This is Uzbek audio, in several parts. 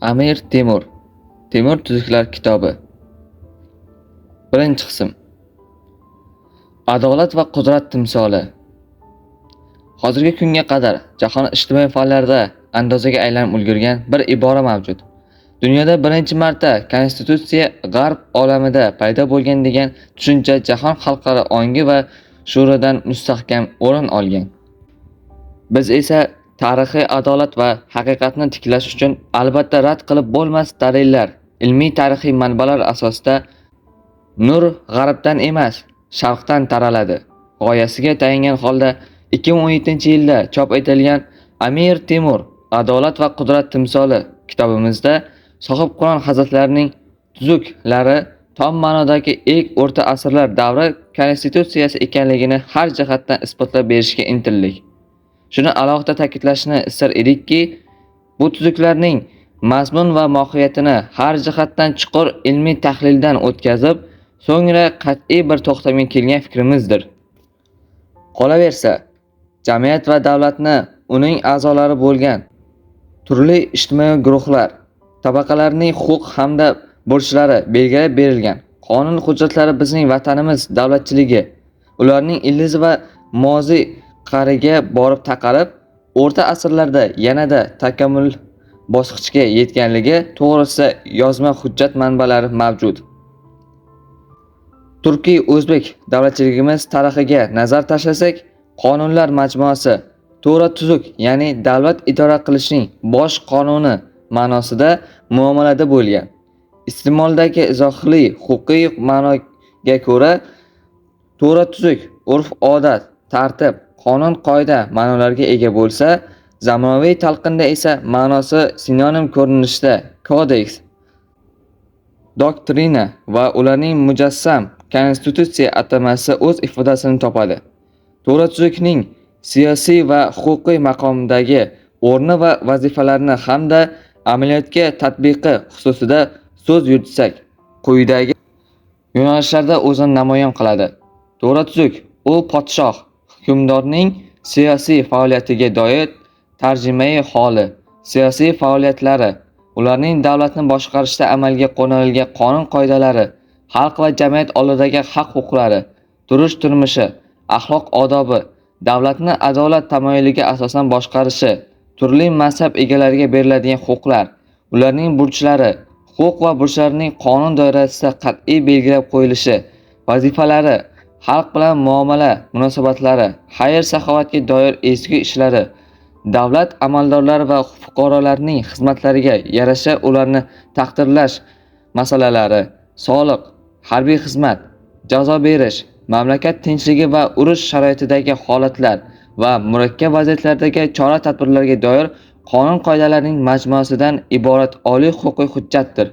Amir Temur. Temur tuzuklar kitobi. Birinchi qism. Adolat va qudrat timsoli. Hozirgi kunga qadar jahon ijtimoiy fanlarida andozaga aylanib ulgurgan bir ibora mavjud. Dunyoda birinchi marta konstitutsiya g'arb olamida paydo bo'lgan degan tushuncha jahon xalqlari ongi va shuuridan mustahkam o'rin olgan. Biz esa tarixiy adolat va haqiqatni tiklash uchun albatta rad qilib bo'lmas dalillar, ilmiy tarixiy manbalar asosida nur g'arbdan emas, sharqdan taraladi g'oyasiga tayangan holda 2017-yilda chop etilgan Amir Temur Adolat va qudrat timsoli kitobimizda sohib Qur'on hazratlarining tuzuklari tom ma'nodagi ilk o'rta asrlar davri konstitutsiyasi ekanligini har jihatdan isbotlab berishga intildik. Shuni alohida ta'kidlashni istar edikki, bu tuzuklarning mazmun va mohiyatini har jihatdan chuqur ilmiy tahlildan o'tkazib, so'ngra qat'iy bir to'xtamga kelgan fikrimizdir. Qolaversa, jamiyat va davlatni uning a'zolari bo'lgan turli ijtimoiy guruhlar, tabaqalarning huquq hamda burchlari belgilab berilgan qonun hujjatlari bizning vatanimiz davlatchiligi, ularning ildizi va moziy qariga borib taqalib, o'rta asrlarda yanada takomil bosqichga yetganligi to'g'risida yozma hujjat manbalari mavjud. Turkiy o'zbek davlatchiligimiz tarixiga nazar tashlasak, qonunlar majmuasi to'g'ri tuzuk, ya'ni davlat idora qilishning bosh qonuni ma'nosida muomalada bo'lgan. Iste'moldagi izohli huquqiy ma'noga ko'ra to'g'ri tuzuk, urf-odat, tartib, qonun-qoida ma'nolarga ega bo'lsa, zamonaviy talqinda esa ma'nosi sinonim ko'rinishda kodeks, doktrina va ularning mujassam konstitutsiya atamasi o'z ifodasini topadi. To'g'ri tuzukning siyosiy va huquqiy maqomdagi o'rni va vazifalarini hamda amaliyotga tatbiqi xususida so'z yuritsak, quyidagi yo'nalishlarda o'zini namoyon qiladi. To'g'ri tuzuk u podshoh, hukmdorning siyosiy faoliyatiga doir tarjimai holi, siyosiy faoliyatlari, ularning davlatni boshqarishda amalga qo'ndirilgan qonun-qoidalari, xalq va jamiyat oldidagi haq-huquqlari, turmushi, axloq-odobi, davlatni adolat tamoyiliga asosan boshqarishi, turli mansab egalariga beriladigan huquqlar, ularning burchlari, huquq va burchlarining qonun doirasida qat'iy belgilab qo'yilishi, vazifalari, xalq bilan muomala munosabatlari, xayr-saxovatga doir ezgu ishlari, davlat amaldorlari va fuqarolarning xizmatlariga yarasha ularni taqdirlash masalalari, soliq, harbiy xizmat, jazo berish, mamlakat tinchligi va urush sharoitidagi holatlar va murakkab vaziyatlardagi chora-tadbirlarga doir qonun-qoidalarning majmuasidan iborat oliy huquqiy hujjatdir.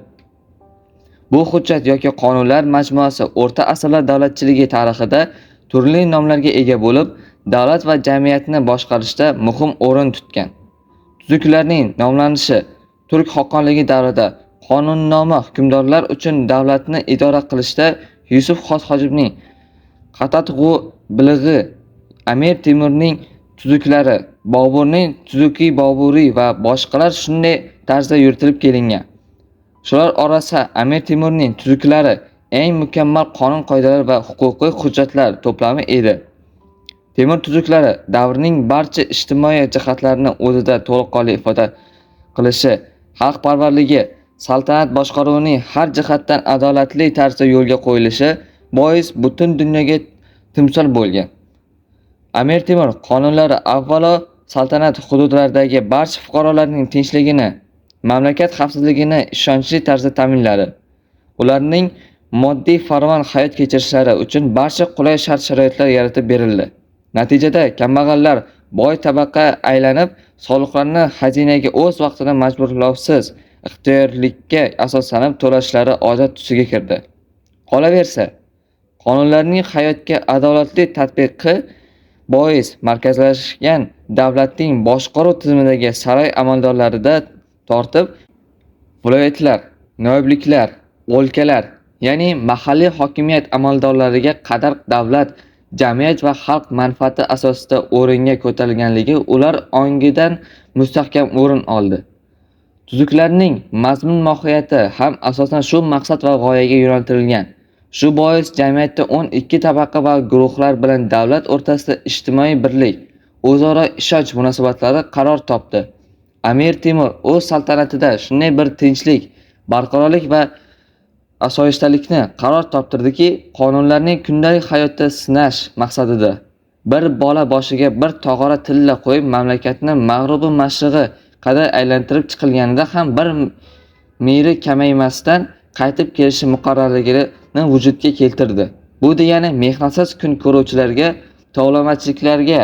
Bu hujjat yoki qonunlar majmuasi o'rta asrlar davlatchiligi tarixida turli nomlarga ega bo'lib, davlat va jamiyatni boshqarishda muhim o'rin tutgan. Tuzuklarning nomlanishi Turk xoqonligi davrida qonunnoma hukmdorlar uchun davlatni idora qilishda Yusuf Xoshojibning Qatatg'u bilig'i, Amir Temurning tuzuklari, Boburning tuzuki Boburiy va boshqalar shunday tarzda yuritilib kelingan. Shular orasida Amir Temurning tuzuklari eng mukammal qonun-qoidalar va huquqiy hujjatlar to'plami edi. Temur tuzuklari davrining barcha ijtimoiy jihatlarini o'zida to'laqonli ifoda qilishi, xalqparvarligi, saltanat boshqaruvining har jihatdan adolatli tarzda yo'lga qo'yilishi bois butun dunyoga timsol bo'lgan. Amir Temur qonunlari avvalo saltanat hududlaridagi barcha fuqarolarning tinchligini, mamlakat xavfsizligini ishonchli tarzda ta'minladi. Ularning moddiy farovon hayot kechirishlari uchun barcha qulay shart-sharoitlar yaratib berildi. Natijada kambag'allar boy tabaqa aylanib, soliqlarni xazinaga o'z vaqtida majburlovsiz ixtiyorlikka asoslanib to'lashlari odat tusiga kirdi. Qolaversa, qonunlarning hayotga adolatli tatbiqi bois markazlashgan davlatning boshqaruv tizimidagi saroy amaldorlarida tortib, viloyatlar, noyobliklar, o'lkalar, ya'ni mahalliy hokimiyat amaldorlariga qadar davlat, jamiyat va xalq manfaati asosida o'ringa ko'tarilganligi ular ongidan mustahkam o'rin oldi. Tuzuklarning mazmun mohiyati ham asosan shu maqsad va g'oyaga yo'naltirilgan. Shu bois jamiyatda 12 tabaqa va guruhlar bilan davlat o'rtasida ijtimoiy birlik, o'zaro ishonch munosabatlari qaror topdi. Amir Temur o'z saltanatida shunday bir tinchlik, barqarorlik va osoyishtalikni qaror toptirdiki, qonunlarning kundalik hayotda sinash maqsadida bir bola boshiga bir tog'ora tilla qo'yib mamlakatni mag'rubi mashriqi qadar aylantirib chiqilganida ham bir miri kamaymasdan qaytib kelishi muqarrarligini vujudga keltirdi. Bu degani mehnatsiz kun ko'ruvchilarga, tovlamachiliklarga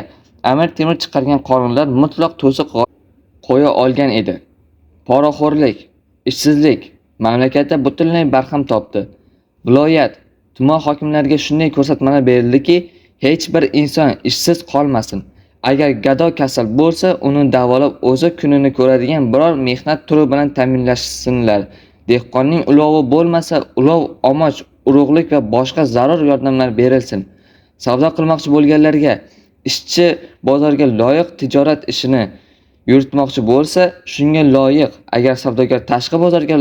Amir Temur chiqargan qonunlar mutlaq to'siq qo'ya olgan edi. Poraxo'rlik, ishsizlik mamlakatda butunlay barham topdi. Viloyat, tuman hokimlariga shunday ko'rsatmalar berildi-ki, hech bir inson ishsiz qolmasin. Agar gado kasal bo'lsa, uni davolab o'zi kunini ko'radigan biror mehnat turi bilan ta'minlashsinlar. Dehqonning ulovi bo'lmasa, ulov, omoch, urug'lik va boshqa zarur yordamlar berilsin. Savdo qilmoqchi bo'lganlarga ishchi bozorga loyiq tijorat ishini yuritmoqchi bo'lsa, shunga loyiq. Agar savdogar tashqi bozorga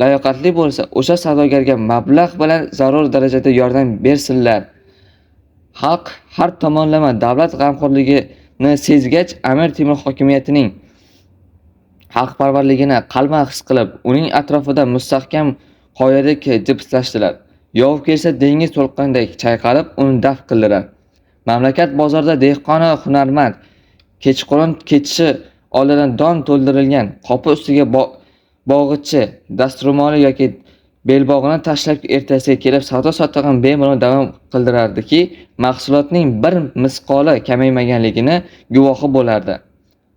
layoqatli bo'lsa, o'sha savdogarga mablag' bilan zarur darajada yordam bersinlar. Xalq har tomonlama davlat g'amxo'rligini sezgach, Amir Temur hokimiyatining xalqparvarligini qalban his qilib, uning atrofida mustahkam qoyadek jipslashdilar. Yov kelsa dengiz to'lqinidek chayqalib, uni daf qildilar. Mamlakat bozorida dehqoni hunarmand kechqurun ketishi oldidan don to'ldirilgan qopi ustiga bog'ichi dasturmoli yoki belbog'ini tashlab ertasiga kelib savdo-sotiqni bemalol davom qildirardiki, mahsulotning bir misqoli kamaymaganligini guvohi bo'lardi.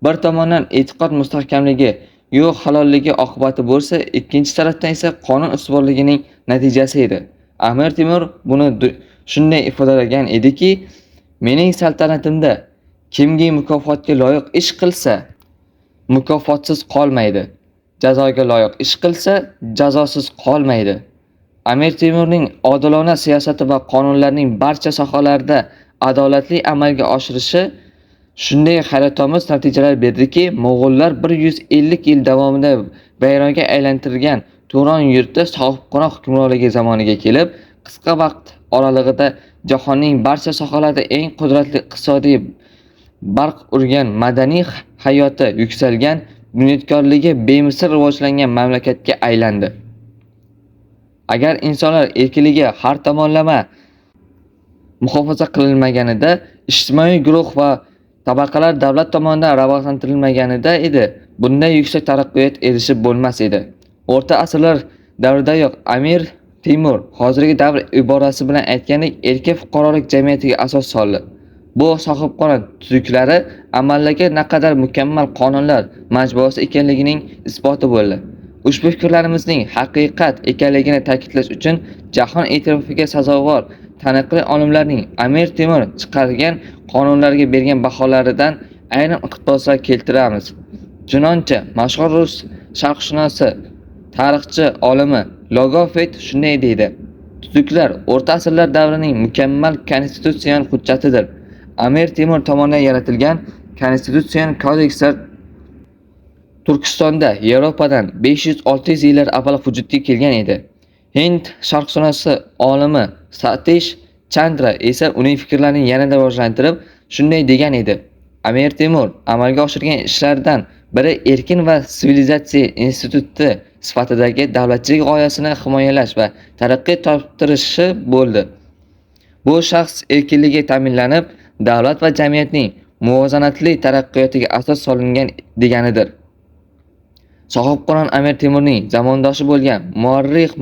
Bir tomondan e'tiqod mustahkamligi, yo'q halolligi oqibati bo'lsa, ikkinchi tarafdan esa qonun ustuvorligining natijasi edi. Amir Temur buni shunday ifodalagan ediki, mening saltanatimda kimki mukofotga loyiq ish qilsa, mukofotsiz qolmaydi. Jazoga loyiq ish qilsa, jazosiz qolmaydi. Amir Temurning odilona siyosati va qonunlarning barcha sohalarda adolatli amalga oshirishi shunday hayratomuz natijalar berdiki, Mo'g'ullar 150 yil davomida vayronaga aylantirgan Turon yurti sohibqona hukmronligi zamoniga kelib, qisqa vaqt oralig'ida jahonning barcha sohalarida eng qudratli iqtisodiy barq urgan, madaniy hayoti yuksalgan, bunyodkorligi bemisl rivojlangan mamlakatga aylandi. Agar insonlar erkinligi har tomonlama muhofaza qilinmaganida, ijtimoiy guruh va tabaqalar davlat tomonidan rag'batlantirilmaganida edi, bunday yuksak taraqqiyot erishib bo'lmas edi. O'rta asrlar davridayoq Amir Temur hozirgi davr iborasi bilan aytgandek erkin fuqarolik jamiyatiga asos soldi. Bu sohibqona tuzuklari amaldagi naqadar mukammal qonunlar majmuasi ekanligining isboti bo'ldi. Ushbu fikrlarimizning haqiqat ekanligini ta'kidlash uchun jahon e'tirofiga sazovor taniqli olimlarning Amir Temur chiqargan qonunlarga bergan baholaridan ayrim iqtiboslar keltiramiz. Chunonchi mashhur rus sharqshunosi, tarixchi olimi Logofet shunday deydi: Tuzuklar o'rta asrlar davrining mukammal konstitutsion hujjatidir. Amir Temur tomonidan yaratilgan konstitutsion kodekslar Turkistonda Yevropadan 500-600 yillar avval vujudga kelgan edi. Hind sharqshunosi olimi Satish Chandra esa uning fikrlarini yanada rivojlantirib shunday degan edi: Amir Temur amalga oshirgan ishlardan biri erkin va sivilizatsiya instituti sifatidagi davlatchilik g'oyasini himoyalash va taraqqiy toptirishi bo'ldi. Bu shaxs erkinligi ta'minlanib, davlat va jamiyatning muvozanatli taraqqiyotiga asos solingan deganidir. Sohibqiron Amir Temurning zamondoshi bo'lgan muarrix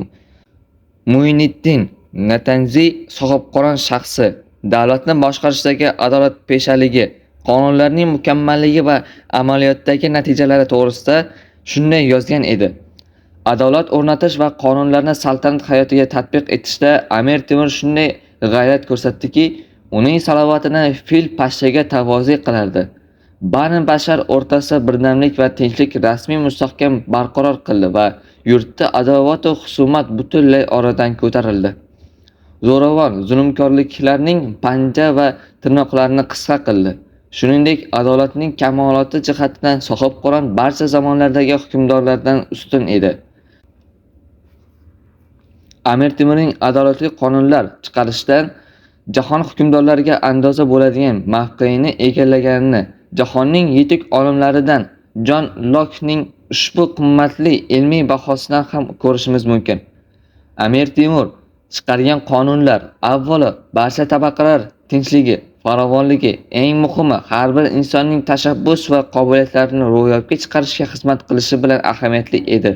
Muiniddin Natanzi sohibqiron shaxsi, davlatni boshqarishdagi adolatpeshaligi, qonunlarning mukammalligi va amaliyotdagi natijalari to'g'risida shunday yozgan edi: Adolat o'rnatish va qonunlarni saltanat hayotiga tatbiq etishda Amir Temur shunday g'ayrat ko'rsatdiki, uning salovatini fil pashshaga tavozi qilardi. Bani bashar o'rtasida birdamlik va tinchlik rasmiy mustahkam barqaror qildi va yurtda adovat va husumat butunlay oradan ko'tarildi. Zo'ravon, zulmkorliklarning panja va tirnoqlarini qisqa qildi. shuningdek adolatning kamoloti jihatidan sohibqiron barcha zamonlardagi hukmdorlardan ustun edi. Amir Temurning adolatli qonunlar chiqarishdan jahon hukmdorlariga andoza bo'ladigan mavqeini egallaganini jahonning yetuk olimlaridan Jon Lokning ushbu qimmatli ilmiy bahosidan ham ko'rishimiz mumkin. Amir Temur chiqargan qonunlar avvalo barcha tabaqalar tinchligi, farovonligi, eng muhimi har bir insonning tashabbus va qobiliyatlarini ro'yobga chiqarishga xizmat qilishi bilan ahamiyatli edi.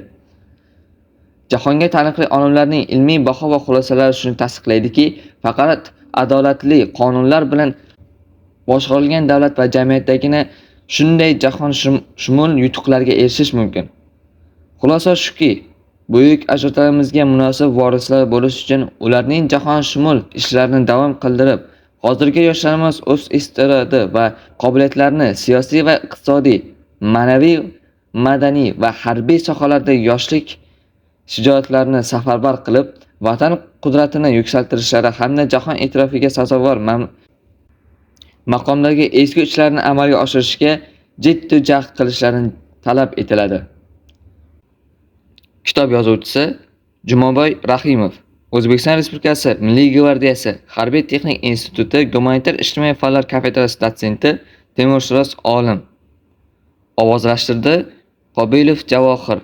Jahonga taniqli olimlarning ilmiy baho va xulosalari shuni tasdiqlaydiki, faqat adolatli qonunlar bilan boshqarilgan davlat va jamiyatdagina shunday jahon shumul yutuqlarga erishish mumkin. Xulosa shuki, buyuk ajdodlarimizga munosib vorislar bo'lish uchun ularning jahon shumul ishlarini davom qildirib, hozirgi yoshlarimiz o'z iste'dodi va qobiliyatlarini siyosiy va iqtisodiy, ma'naviy, madaniy va harbiy sohalarda yoshlik shijoatlarini safarbar qilib, vatan qudratini yuksaltirishlari hamda jahon e'tirofiga sazovor maqomdagi ezgu ishlarni amalga oshirishga jiddiy jahd qilishlari talab etiladi. Kitob yozuvchisi Jumoboy Rahimov, O'zbekiston Respublikasi Milliy gvardiyasi Harbiy texnik instituti gumanitar ijtimoiy fanlar kafedrasi dotsenti, temurshunos olim. Ovozlashtirdi Qobilov Javohir.